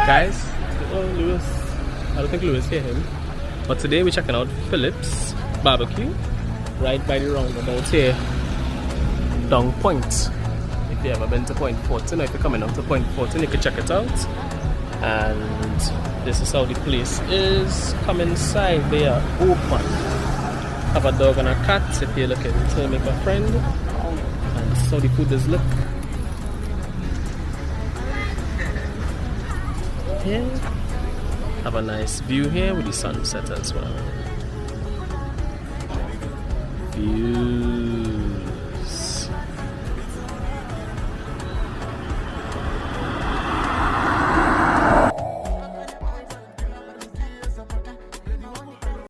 Guys, oh Lewis, I don't think Lewis hear him. But today we're checking out Phillips Barbecue right by the roundabout here, Down Point. If you ever been to Point 14, or if you're coming up to Point 14, you can check it out. And this is how the place is. Come inside, they are open. Have a dog and a cat if you're looking to make a friend. And this is how the food is look. Here, have a nice view here with the sunset as well. View.